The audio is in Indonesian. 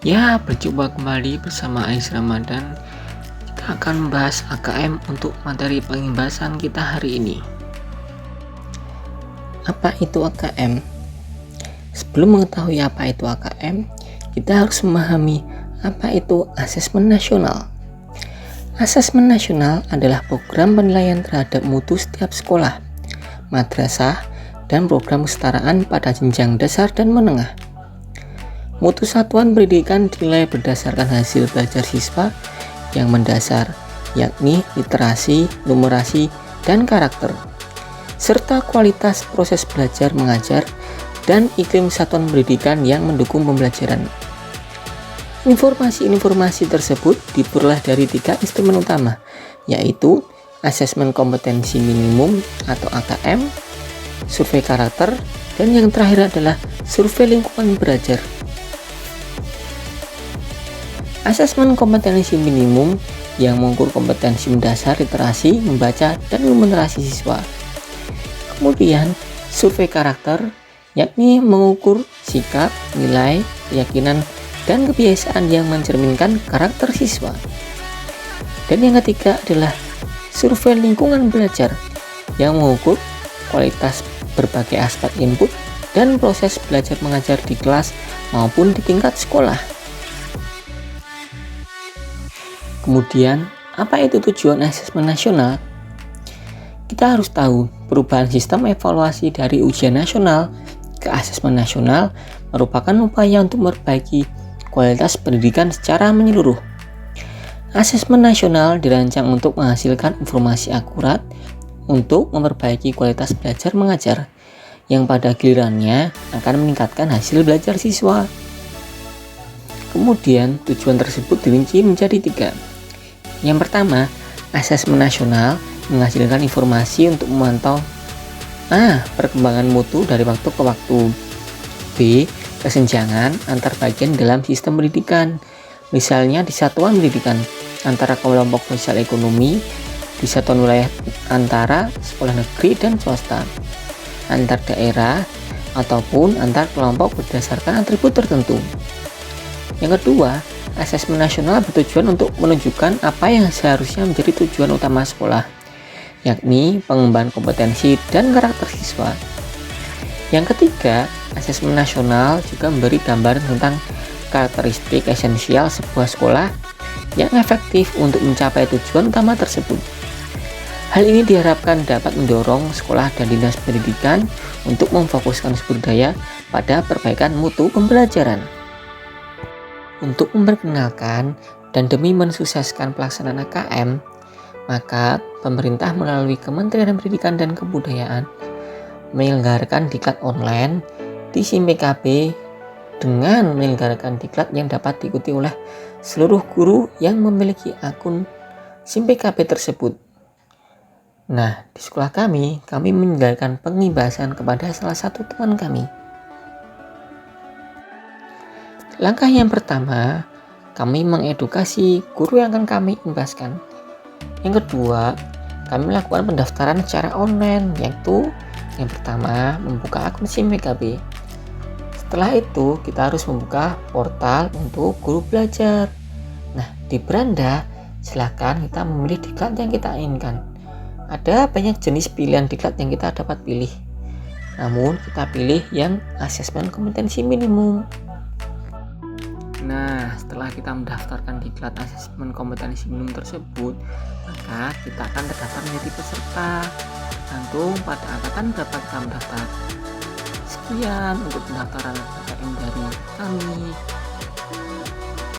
Ya, berjumpa kembali bersama Ais Ramadan. Kita akan membahas AKM untuk materi pembahasan kita hari ini. Apa itu AKM? Sebelum mengetahui apa itu AKM, kita harus memahami apa itu asesmen nasional. Asesmen nasional adalah program penilaian terhadap mutu setiap sekolah, madrasah, dan program kesetaraan pada jenjang dasar dan menengah. Mutu satuan pendidikan dinilai berdasarkan hasil belajar siswa yang mendasar, yakni literasi, numerasi, dan karakter, serta kualitas proses belajar mengajar dan iklim satuan pendidikan yang mendukung pembelajaran. Informasi-informasi tersebut diperoleh dari 3 instrumen utama, yaitu asesmen kompetensi minimum atau AKM, survei karakter, dan yang terakhir adalah survei lingkungan belajar. Asesmen kompetensi minimum yang mengukur kompetensi mendasar literasi, membaca, dan numerasi siswa. Kemudian, survei karakter, yakni mengukur sikap, nilai, keyakinan, dan kebiasaan yang mencerminkan karakter siswa. Dan yang ketiga adalah survei lingkungan belajar, yang mengukur kualitas berbagai aspek input dan proses belajar mengajar di kelas maupun di tingkat sekolah. Kemudian, apa itu tujuan asesmen nasional? Kita harus tahu, perubahan sistem evaluasi dari ujian nasional ke asesmen nasional merupakan upaya untuk memperbaiki kualitas pendidikan secara menyeluruh. Asesmen nasional dirancang untuk menghasilkan informasi akurat untuk memperbaiki kualitas belajar mengajar, yang pada gilirannya akan meningkatkan hasil belajar siswa. Kemudian, tujuan tersebut dirinci menjadi 3. Yang pertama, asesmen nasional menghasilkan informasi untuk memantau perkembangan mutu dari waktu ke waktu. B. Kesenjangan antar bagian dalam sistem pendidikan, misalnya di satuan pendidikan antara kelompok sosial ekonomi, di satuan wilayah antara sekolah negeri dan swasta, antar daerah, ataupun antar kelompok berdasarkan atribut tertentu. Yang kedua, asesmen nasional bertujuan untuk menunjukkan apa yang seharusnya menjadi tujuan utama sekolah, yakni pengembangan kompetensi dan karakter siswa. Yang ketiga, asesmen nasional juga memberi gambaran tentang karakteristik esensial sebuah sekolah yang efektif untuk mencapai tujuan utama tersebut. Hal ini diharapkan dapat mendorong sekolah dan dinas pendidikan untuk memfokuskan sumber daya pada perbaikan mutu pembelajaran. Untuk memperkenalkan dan demi mensukseskan pelaksanaan AKM, maka pemerintah melalui Kementerian Pendidikan dan Kebudayaan menyelenggarakan diklat online di SIM PKB dengan menyelenggarakan diklat yang dapat diikuti oleh seluruh guru yang memiliki akun SIM PKB tersebut. Nah, di sekolah kami menyelenggarakan pengimbasan kepada salah satu teman kami. Langkah yang pertama, kami mengedukasi guru yang akan kami imbaskan. Yang kedua, kami melakukan pendaftaran secara online, yaitu yang pertama membuka akun SIM PKB. Setelah itu, kita harus membuka portal untuk guru belajar. Nah, di beranda, silakan kita memilih diklat yang kita inginkan. Ada banyak jenis pilihan diklat yang kita dapat pilih. Namun, kita pilih yang asesmen kompetensi minimum. Nah, setelah kita mendaftarkan diklat asesmen kompetensi minimum tersebut, maka kita akan terdaftar menjadi peserta tergantung pada angkatan berapa kita mendaftar. Sekian untuk pendaftaran AKM dari kami.